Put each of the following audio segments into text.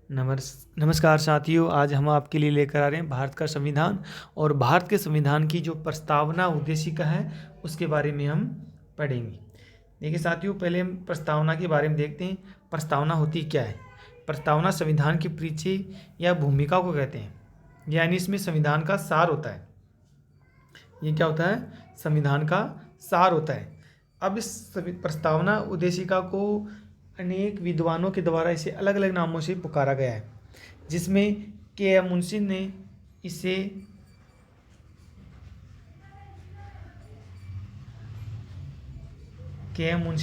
नमस्कार साथियों, आज हम आपके लिए लेकर आ रहे हैं भारत का संविधान और भारत के संविधान की जो प्रस्तावना उद्देशिका है उसके बारे में हम पढ़ेंगे। देखिए साथियों, पहले हम प्रस्तावना के बारे में देखते हैं। प्रस्तावना होती क्या है? प्रस्तावना संविधान के परिचय या भूमिका को कहते हैं, यानी इसमें संविधान का सार होता है। ये क्या होता है? संविधान का सार होता है। अब इस प्रस्तावना उद्देशिका को अनेक विद्वानों के द्वारा इसे अलग अलग नामों से पुकारा गया है, जिसमें के.एम. मुंशी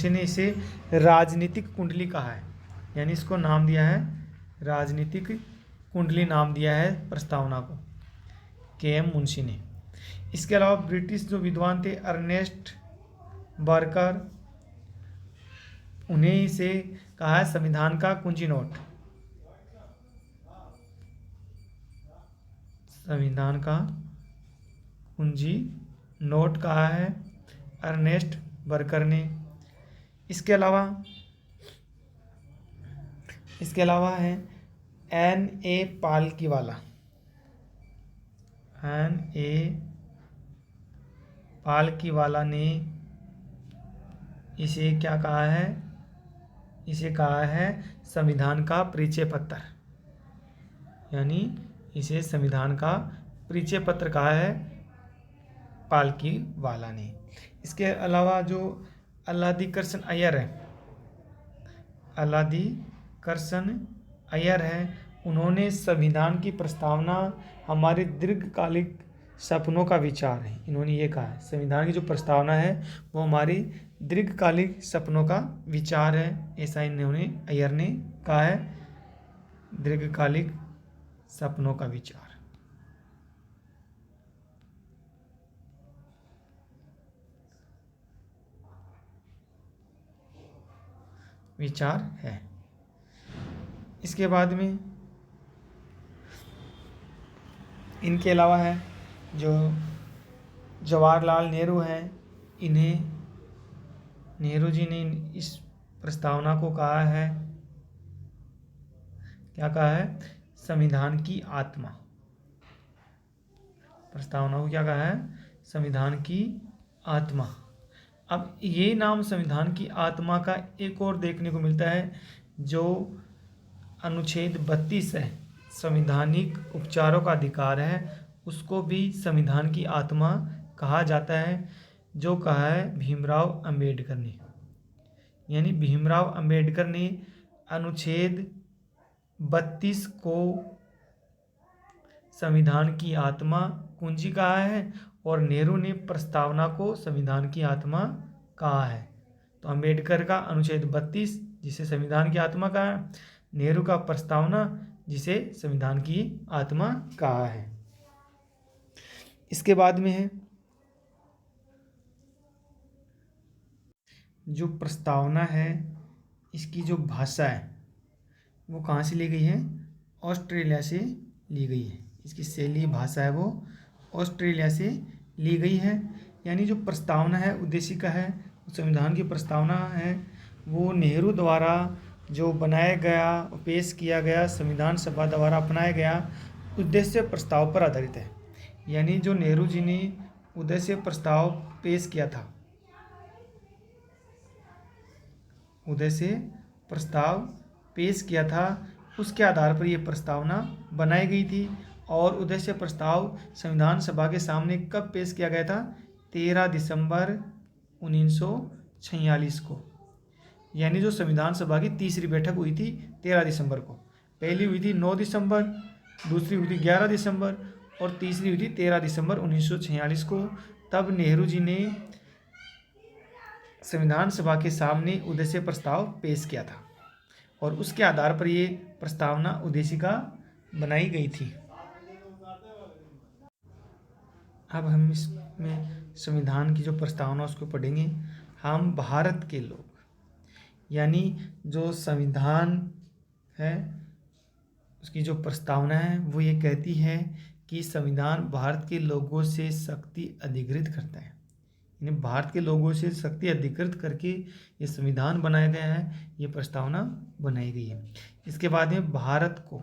ने इसे राजनीतिक कुंडली कहा है, यानी इसको नाम दिया है राजनीतिक कुंडली नाम दिया है प्रस्तावना को के.एम. मुंशी ने। इसके अलावा ब्रिटिश जो विद्वान थे अर्नेस्ट बर्कर, उन्हें इसे कहा है संविधान का कुंजी नोट। संविधान का कुंजी नोट कहा है अर्नेस्ट बर्कर ने। इसके अलावा है N.A. पालकीवाला ने इसे क्या कहा है? इसे कहा है संविधान का परिचय पत्र, यानी इसे संविधान का परिचय पत्र कहा है पालकीवाला ने। इसके अलावा जो अल्लादी कृष्ण अय्यर है, उन्होंने संविधान की प्रस्तावना हमारे दीर्घकालिक सपनों का विचार है। इन्होंने ये कहा है संविधान की जो प्रस्तावना है वो हमारी दीर्घकालिक सपनों का विचार है, ऐसा अय्यर ने कहा है। दीर्घकालिक सपनों का विचार है। इसके बाद में इनके अलावा है जो जवाहरलाल नेहरू हैं, नेहरू जी ने इस प्रस्तावना को कहा है, क्या कहा है? संविधान की आत्मा। प्रस्तावना को क्या कहा है? संविधान की आत्मा। अब ये नाम संविधान की आत्मा का एक और देखने को मिलता है, जो अनुच्छेद 32 है, संवैधानिक उपचारों का अधिकार है, उसको भी संविधान की आत्मा कहा जाता है, जो कहा है भीमराव अंबेडकर ने। यानी भीमराव अंबेडकर ने अनुच्छेद 32 को संविधान की आत्मा कुंजी कहा है और नेहरू ने प्रस्तावना को संविधान की आत्मा कहा है। तो अंबेडकर का अनुच्छेद 32 जिसे संविधान की आत्मा कहा है, नेहरू का प्रस्तावना जिसे संविधान की आत्मा कहा है। इसके बाद में है जो प्रस्तावना है, इसकी जो भाषा है वो कहाँ से ली गई है? ऑस्ट्रेलिया से ली गई है। इसकी शैली भाषा है वो ऑस्ट्रेलिया से ली गई है। यानी जो प्रस्तावना है उद्देशिका है, संविधान की प्रस्तावना है, वो नेहरू द्वारा जो बनाया गया, पेश किया गया, संविधान सभा द्वारा अपनाया गया उद्देश्य प्रस्ताव पर आधारित है। यानी जो नेहरू जी ने उद्देश्य प्रस्ताव पेश किया था, उसके आधार पर यह प्रस्तावना बनाई गई थी। और उद्देश्य प्रस्ताव संविधान सभा के सामने कब पेश किया गया था? 13 दिसंबर 1946 को। यानी जो संविधान सभा की तीसरी बैठक हुई थी 13 दिसंबर को। पहली हुई थी 9 दिसंबर, दूसरी हुई थी 11 दिसंबर और तीसरी हुई थी 13 दिसंबर 1946 को। तब नेहरू जी ने संविधान सभा के सामने उद्देश्य प्रस्ताव पेश किया था और उसके आधार पर ये प्रस्तावना उद्देशिका बनाई गई थी। अब हम इसमें संविधान की जो प्रस्तावना उसको पढ़ेंगे। हम भारत के लोग, यानी जो संविधान है उसकी जो प्रस्तावना है वो ये कहती है कि संविधान भारत के लोगों से शक्ति अधिकृत करता है। यानी भारत के लोगों से शक्ति अधिकृत करके ये संविधान बनाया गया है, ये प्रस्तावना बनाई गई है। इसके बाद में भारत को,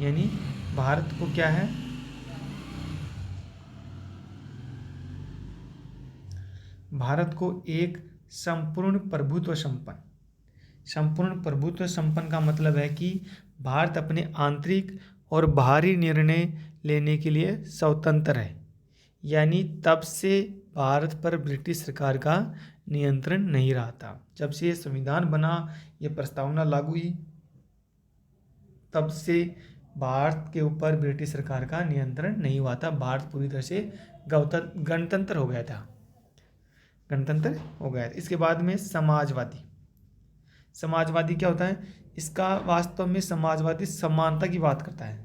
यानी भारत को क्या है, भारत को एक संपूर्ण प्रभुत्व संपन्न का मतलब है कि भारत अपने आंतरिक और बाहरी निर्णय लेने के लिए स्वतंत्र है। यानी तब से भारत पर ब्रिटिश सरकार का नियंत्रण नहीं रहा था। जब से ये संविधान बना, ये प्रस्तावना लागू हुई, तब से भारत के ऊपर ब्रिटिश सरकार का नियंत्रण नहीं हुआ था। भारत पूरी तरह से गणतंत्र हो गया था, गणतंत्र हो गया था। इसके बाद में समाजवादी क्या होता है? इसका वास्तव में समाजवादी समानता की बात करता है।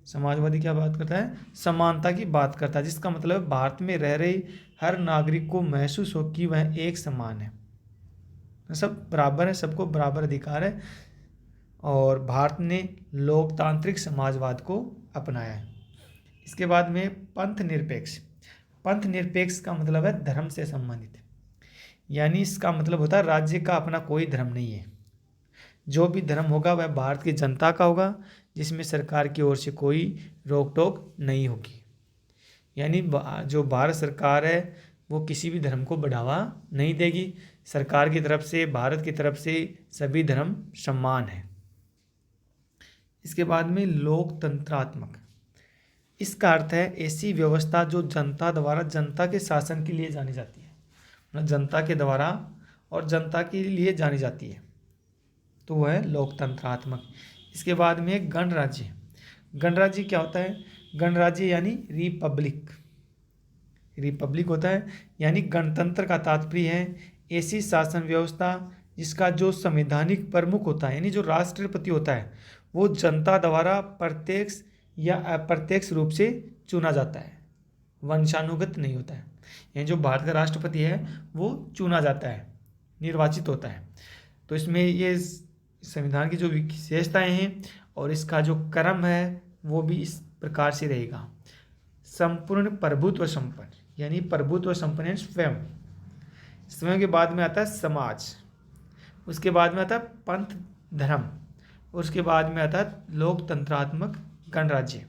समाजवादी क्या बात करता है? समानता की बात करता है, जिसका मतलब भारत में रह रहे हर नागरिक को महसूस हो कि वह एक समान है, सब बराबर है, सबको बराबर अधिकार है। और भारत ने लोकतांत्रिक समाजवाद को अपनाया है। इसके बाद में पंथ निरपेक्ष का मतलब है धर्म से संबंधित, यानी इसका मतलब होता है राज्य का अपना कोई धर्म नहीं है। जो भी धर्म होगा वह भारत की जनता का होगा, जिसमें सरकार की ओर से कोई रोक टोक नहीं होगी। यानी जो भारत सरकार है वो किसी भी धर्म को बढ़ावा नहीं देगी। सरकार की तरफ से, भारत की तरफ से सभी धर्म समान है। इसके बाद में लोकतंत्रात्मक, इसका अर्थ है ऐसी व्यवस्था जो जनता द्वारा जनता के शासन के लिए जानी जाती है, मतलब जनता के द्वारा और जनता के लिए जानी जाती है, तो वह है लोकतंत्रात्मक। इसके बाद में गणराज्य क्या होता है? गणराज्य यानी रिपब्लिक होता है, यानी गणतंत्र का तात्पर्य है ऐसी शासन व्यवस्था जिसका जो संवैधानिक प्रमुख होता है, यानी जो राष्ट्रपति होता है, वो जनता द्वारा प्रत्यक्ष या अप्रत्यक्ष रूप से चुना जाता है, वंशानुगत नहीं होता है। यानी जो भारत का राष्ट्रपति है वो चुना जाता है, निर्वाचित होता है। तो इसमें ये संविधान की जो विशेषताएं हैं और इसका जो क्रम है वो भी इस प्रकार से रहेगा। संपूर्ण प्रभुत्व संपन्न, यानी प्रभुत्व संपन्न स्वयं के बाद में आता है समाज, उसके बाद में आता है पंथ धर्म, उसके बाद में आता है लोकतंत्रात्मक गणराज्य।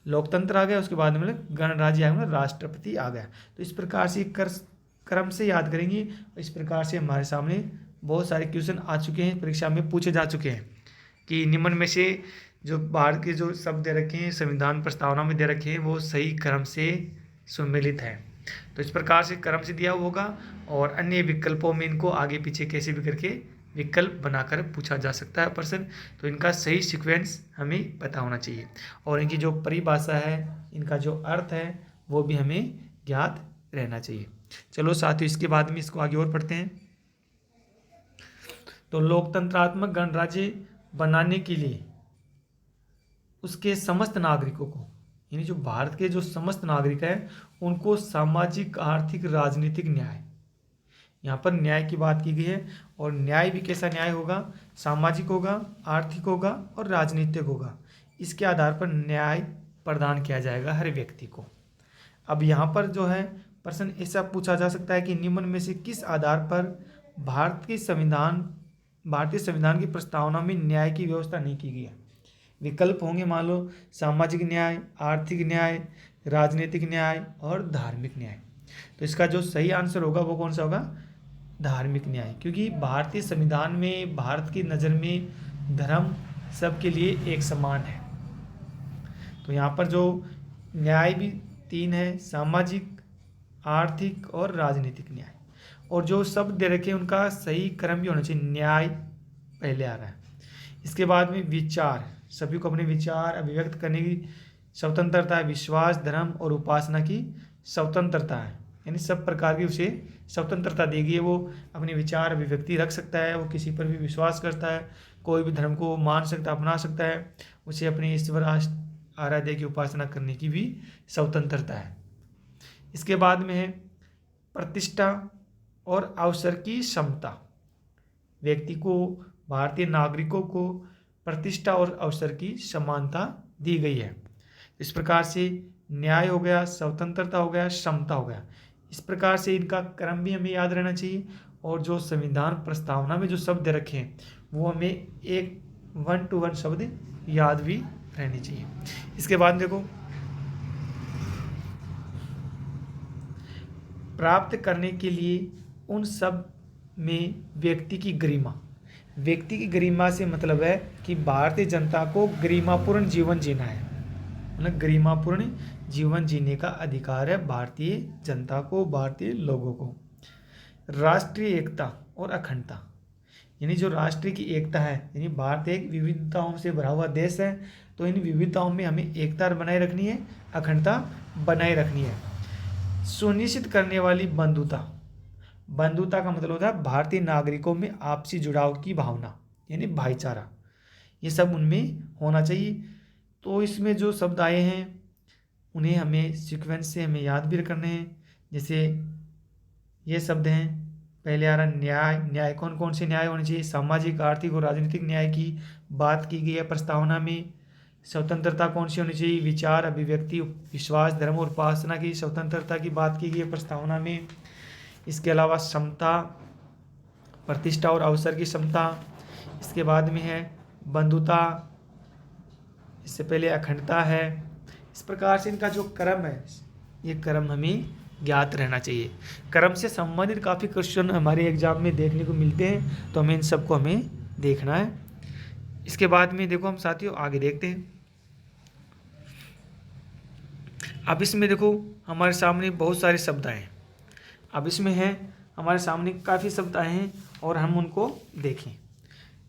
लोकतंत्र आ गया, उसके बाद में गणराज्य आ गया, राष्ट्रपति आ गया। तो इस प्रकार से क्रम से याद करेंगे। इस प्रकार से हमारे सामने बहुत सारे क्वेश्चन आ चुके हैं, परीक्षा में पूछे जा चुके हैं कि निम्न में से जो भारत के जो शब्द दे रखे हैं संविधान प्रस्तावना में दे रखे हैं वो सही क्रम से सम्मिलित है। तो इस प्रकार से क्रम से दिया होगा और अन्य विकल्पों में इनको आगे पीछे कैसे भी करके विकल्प बनाकर पूछा जा सकता है प्रश्न। तो इनका सही सीक्वेंस हमें पता होना चाहिए और इनकी जो परिभाषा है, इनका जो अर्थ है वो भी हमें ज्ञात रहना चाहिए। चलो साथियों, इसके बाद में इसको आगे और पढ़ते हैं। तो लोकतंत्रात्मक गणराज्य बनाने के लिए उसके समस्त नागरिकों को, यानी जो भारत के जो समस्त नागरिक हैं उनको सामाजिक, आर्थिक, राजनीतिक न्याय, यहाँ पर न्याय की बात की गई है। और न्याय भी कैसा न्याय होगा? सामाजिक होगा, आर्थिक होगा और राजनीतिक होगा। इसके आधार पर न्याय प्रदान किया जाएगा हर व्यक्ति को। अब यहाँ पर जो है प्रश्न ऐसा पूछा जा सकता है कि निम्न में से किस आधार पर भारतीय संविधान की प्रस्तावना में न्याय की व्यवस्था नहीं की गई है? विकल्प होंगे, मान लो सामाजिक न्याय, आर्थिक न्याय, राजनीतिक न्याय और धार्मिक न्याय। तो इसका जो सही आंसर होगा वो कौन सा होगा? धार्मिक न्याय, क्योंकि भारतीय संविधान में भारत की नज़र में धर्म सबके लिए एक समान है। तो यहाँ पर जो न्याय भी 3 है, सामाजिक, आर्थिक और राजनीतिक न्याय। और जो शब्द दे रखे हैं उनका सही क्रम भी होना चाहिए, न्याय पहले आ रहा है। इसके बाद में विचार, सभी को अपने विचार अभिव्यक्त करने की स्वतंत्रता है। विश्वास, धर्म और उपासना की स्वतंत्रता है, यानी सब प्रकार की उसे स्वतंत्रता दी गई है। वो अपने विचार अभिव्यक्ति रख सकता है, वो किसी पर भी विश्वास करता है, कोई भी धर्म को मान सकता, अपना सकता है, उसे अपने ईश्वर आराध्य की उपासना करने की भी स्वतंत्रता है। इसके बाद में है प्रतिष्ठा और अवसर की समता। व्यक्ति को, भारतीय नागरिकों को प्रतिष्ठा और अवसर की समानता दी गई है। इस प्रकार से न्याय हो गया, स्वतंत्रता हो गया, समता हो गया। इस प्रकार से इनका क्रम भी हमें याद रहना चाहिए। और जो संविधान प्रस्तावना में जो शब्द रखे हैं वो हमें एक 1 to 1 शब्द याद भी रहनी चाहिए। इसके बाद देखो, प्राप्त करने के लिए उन सब में व्यक्ति की गरिमा। व्यक्ति की गरिमा से मतलब है कि भारतीय जनता को गरिमापूर्ण जीवन जीना है, मतलब गरिमापूर्ण जीवन जीने का अधिकार है भारतीय जनता को, भारतीय लोगों को। राष्ट्रीय एकता और अखंडता, यानी जो राष्ट्र की एकता है, यानी भारत एक विविधताओं से भरा हुआ देश है, तो इन विविधताओं में हमें एकता बनाए रखनी है, अखंडता बनाए रखनी है। सुनिश्चित करने वाली बंधुता। बंधुता का मतलब होता है भारतीय नागरिकों में आपसी जुड़ाव की भावना, यानी भाईचारा, ये सब उनमें होना चाहिए। तो इसमें जो शब्द आए हैं उन्हें हमें सीक्वेंस से हमें याद भी करने हैं। जैसे ये शब्द हैं, पहले आ रहा न्याय। न्याय कौन कौन से न्याय होने चाहिए? सामाजिक, आर्थिक और राजनीतिक न्याय की बात की गई है प्रस्तावना में। स्वतंत्रता कौन सी होनी चाहिए? विचार, अभिव्यक्ति, विश्वास, धर्म और उपासना की स्वतंत्रता की बात की गई है प्रस्तावना में। इसके अलावा समता, प्रतिष्ठा और अवसर की समता। इसके बाद में है बंधुता, इससे पहले अखंडता है। इस प्रकार से इनका जो क्रम है, ये क्रम हमें ज्ञात रहना चाहिए। क्रम से संबंधित काफ़ी क्वेश्चन हमारे एग्जाम में देखने को मिलते हैं, तो हमें इन सबको हमें देखना है। इसके बाद में देखो हम साथियों आगे देखते हैं। अब इसमें देखो हमारे सामने बहुत सारे शब्द आए हैं। अब इसमें है हमारे सामने काफ़ी शब्द आए हैं और हम उनको देखें।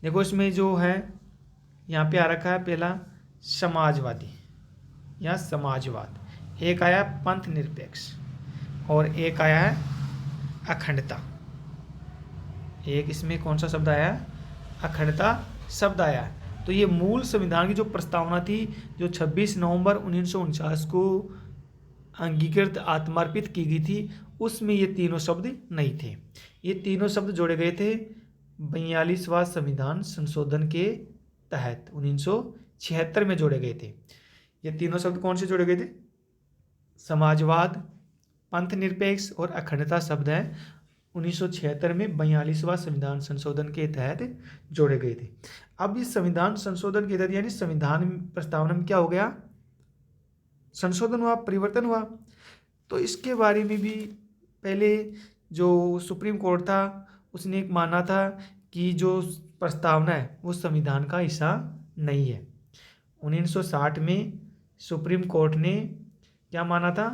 देखो इसमें जो है यहाँ पे आ रखा है पहला समाजवादी या समाजवाद, एक आया पंथ निरपेक्ष और एक आया है अखंडता। एक इसमें कौन सा शब्द आया है? अखंडता शब्द आया है। तो ये मूल संविधान की जो प्रस्तावना थी, जो 26 नवंबर 1949 को अंगीकृत आत्मार्पित की गई थी, उसमें ये तीनों शब्द नहीं थे। ये तीनों शब्द जोड़े गए थे 42वां संविधान संशोधन के तहत 1976 में जोड़े गए थे। ये तीनों शब्द कौन से जोड़े गए थे? समाजवाद, पंथ निरपेक्ष और अखंडता शब्द हैं 1976 में 42वां संविधान संशोधन के तहत जोड़े गए थे। अब इस संविधान संशोधन के तहत यानी संविधान प्रस्तावना में क्या हो गया? संशोधन हुआ, परिवर्तन हुआ। तो इसके बारे में भी पहले जो सुप्रीम कोर्ट था उसने एक माना था कि जो प्रस्तावना है वो संविधान का हिस्सा नहीं है। 1960 में सुप्रीम कोर्ट ने क्या माना था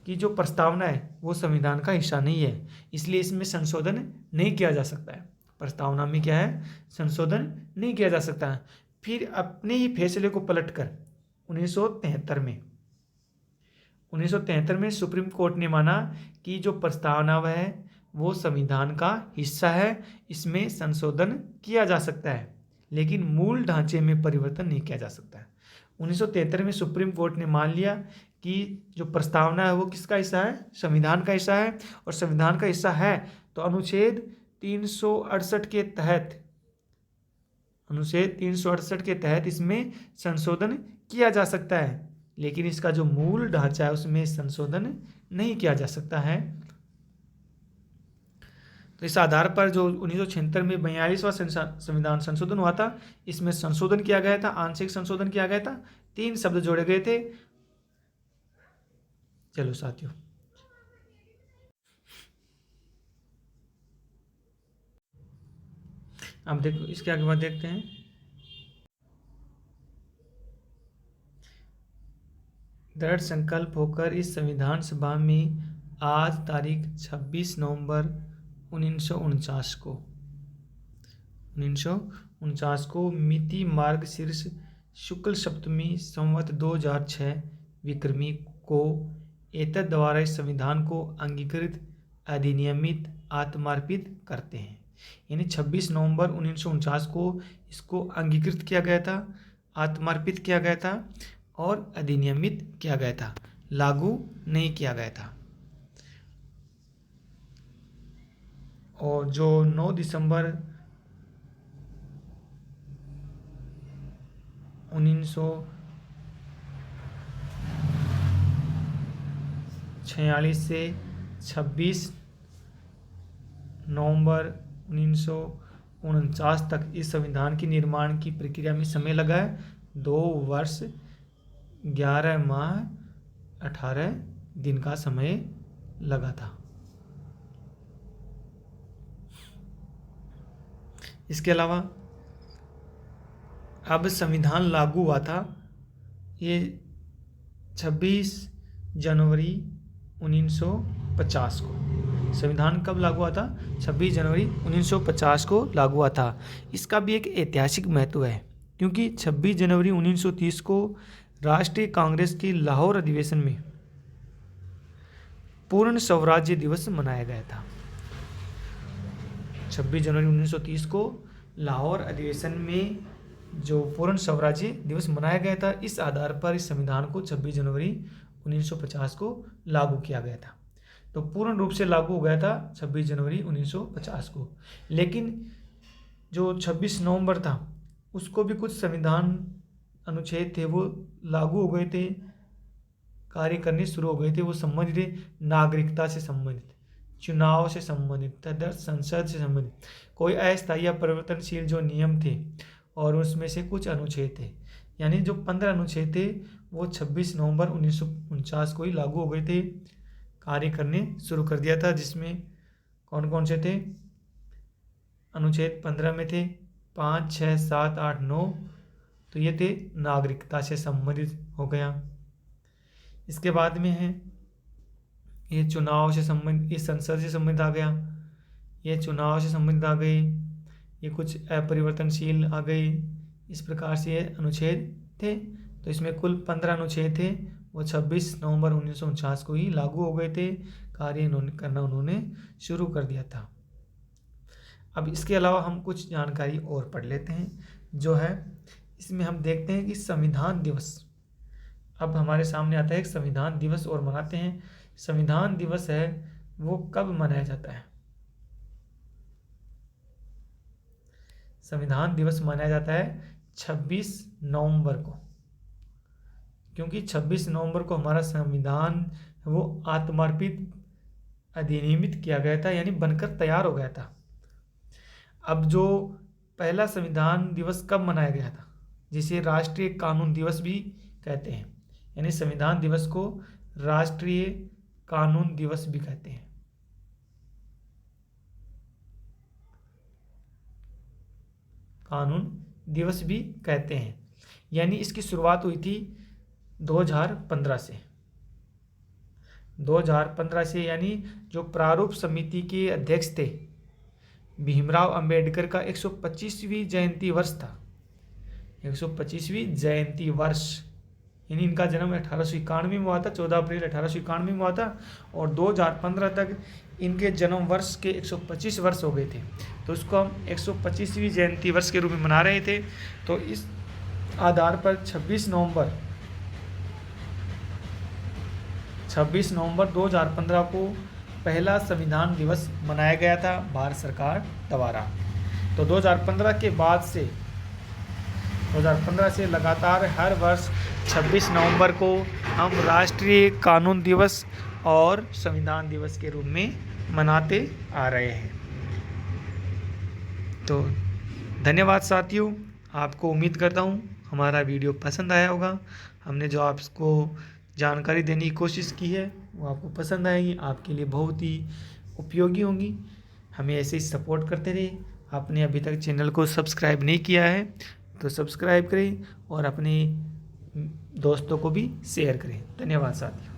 कि जो प्रस्तावना है वो संविधान का हिस्सा नहीं है, इसलिए इसमें संशोधन नहीं किया जा सकता है। प्रस्तावना में क्या है? संशोधन नहीं किया जा सकता है। फिर अपने ही फैसले को पलटकर 1973 में सुप्रीम कोर्ट ने माना कि जो प्रस्तावना है वो संविधान का हिस्सा है, इसमें संशोधन किया जा सकता है लेकिन मूल ढांचे में परिवर्तन नहीं किया जा सकता है। 1973 में सुप्रीम कोर्ट ने मान लिया कि जो प्रस्तावना है वो किसका हिस्सा है? संविधान का हिस्सा है। और संविधान का हिस्सा है तो अनुच्छेद 368 के तहत इसमें संशोधन किया जा सकता है, लेकिन इसका जो मूल ढांचा है उसमें संशोधन नहीं किया जा सकता है। तो इस आधार पर जो 1976 में 42वां संविधान संशोधन हुआ था, इसमें संशोधन किया गया था, आंशिक संशोधन किया गया था, 3 शब्द जोड़े गए थे। चलो साथियों, अब देखो इसके आगे बात देखते हैं। दृढ़ संकल्प होकर इस संविधान सभा में आज तारीख 26 नवंबर 1949 को मिति मार्गशीर्ष शुक्ल सप्तमी संवत 2006 विक्रमी को एतद द्वारा इस संविधान को अंगीकृत, अधिनियमित, आत्मार्पित करते हैं। यानी 26 नवंबर 1949 को इसको अंगीकृत किया गया था, आत्मार्पित किया गया था और अधिनियमित किया गया था, लागू नहीं किया गया था। और जो 9 दिसंबर 1946 से 26 नवंबर 1949 तक इस संविधान के निर्माण की प्रक्रिया में समय लगा है 2 वर्ष 11 माह 18 दिन का समय लगा था। इसके अलावा अब संविधान लागू हुआ था ये 26 जनवरी 1950 को। संविधान कब लागू हुआ था? 26 जनवरी 1950 को लागू हुआ था। इसका भी एक ऐतिहासिक महत्व है क्योंकि 26 जनवरी 1930 को राष्ट्रीय कांग्रेस के लाहौर अधिवेशन में पूर्ण स्वराज्य दिवस मनाया गया था। 26 जनवरी 1930 को लाहौर अधिवेशन में जो पूर्ण स्वराज्य दिवस मनाया गया था, इस आधार पर इस संविधान को 26 जनवरी 1950 को लागू किया गया था। तो पूर्ण रूप से लागू हो गया था 26 जनवरी 1950 को। लेकिन जो 26 नवंबर था उसको भी कुछ संविधान अनुच्छेद थे वो लागू हो गए थे, कार्य करने शुरू हो गए थे। वो संबंधित थे नागरिकता से संबंधित, चुनाव से संबंधित, तथा संसद से संबंधित कोई अस्थायी या परिवर्तनशील जो नियम थे, और उसमें से कुछ अनुच्छेद थे। यानी जो 15 अनुच्छेद थे वो 26 नवंबर 1949 को ही लागू हो गए थे, कार्य करने शुरू कर दिया था। जिसमें कौन कौन से थे? अनुच्छेद 15 में थे 5, 6, 7, 8, 9, तो ये थे नागरिकता से संबंधित हो गया। इसके बाद में है ये चुनाव से संबंधित, ये संसद से संबंधित आ गया, ये चुनाव से संबंधित आ गए, ये कुछ अपरिवर्तनशील आ गए। इस प्रकार से ये अनुच्छेद थे। तो इसमें कुल 15 अनुच्छेद थे, वो 26 नवंबर 1949 को ही लागू हो गए थे, कार्य करना उन्होंने शुरू कर दिया था। अब इसके अलावा हम कुछ जानकारी और पढ़ लेते हैं जो है इसमें हम देखते हैं कि संविधान दिवस अब हमारे सामने आता है। एक संविधान दिवस और मनाते हैं। संविधान दिवस है वो कब मनाया जाता है? संविधान दिवस मनाया जाता है 26 नवंबर को, क्योंकि 26 नवंबर को हमारा संविधान वो आत्मार्पित अधिनियमित किया गया था, यानी बनकर तैयार हो गया था। अब जो पहला संविधान दिवस कब मनाया गया था, जिसे राष्ट्रीय कानून दिवस भी कहते हैं, यानी संविधान दिवस को राष्ट्रीय कानून दिवस भी कहते हैं। कानून दिवस भी कहते हैं। यानी इसकी शुरुआत हुई थी 2015 से। 2015 से, यानी जो प्रारूप समिति के अध्यक्ष थे भीमराव अंबेडकर का 125वीं जयंती वर्ष था। 125वीं जयंती वर्ष, यानी इनका जन्म 1891 में हुआ था, 14 अप्रैल 1891 में हुआ था, और 2015 तक इनके जन्म वर्ष के 125 वर्ष हो गए थे। तो उसको हम 125वीं जयंती वर्ष के रूप में मना रहे थे। तो इस आधार पर 26 नवंबर 2015 को पहला संविधान दिवस मनाया गया था भारत सरकार द्वारा। तो 2015 के बाद से 2015 से लगातार हर वर्ष 26 नवंबर को हम राष्ट्रीय कानून दिवस और संविधान दिवस के रूप में मनाते आ रहे हैं। तो धन्यवाद साथियों, आपको उम्मीद करता हूँ हमारा वीडियो पसंद आया होगा। हमने जो आपको जानकारी देने की कोशिश की है वो आपको पसंद आएगी, आपके लिए बहुत ही उपयोगी होंगी। हमें ऐसे ही सपोर्ट करते रहिए। आपने अभी तक चैनल को सब्सक्राइब नहीं किया है तो सब्सक्राइब करें और अपने दोस्तों को भी शेयर करें। धन्यवाद साथियों।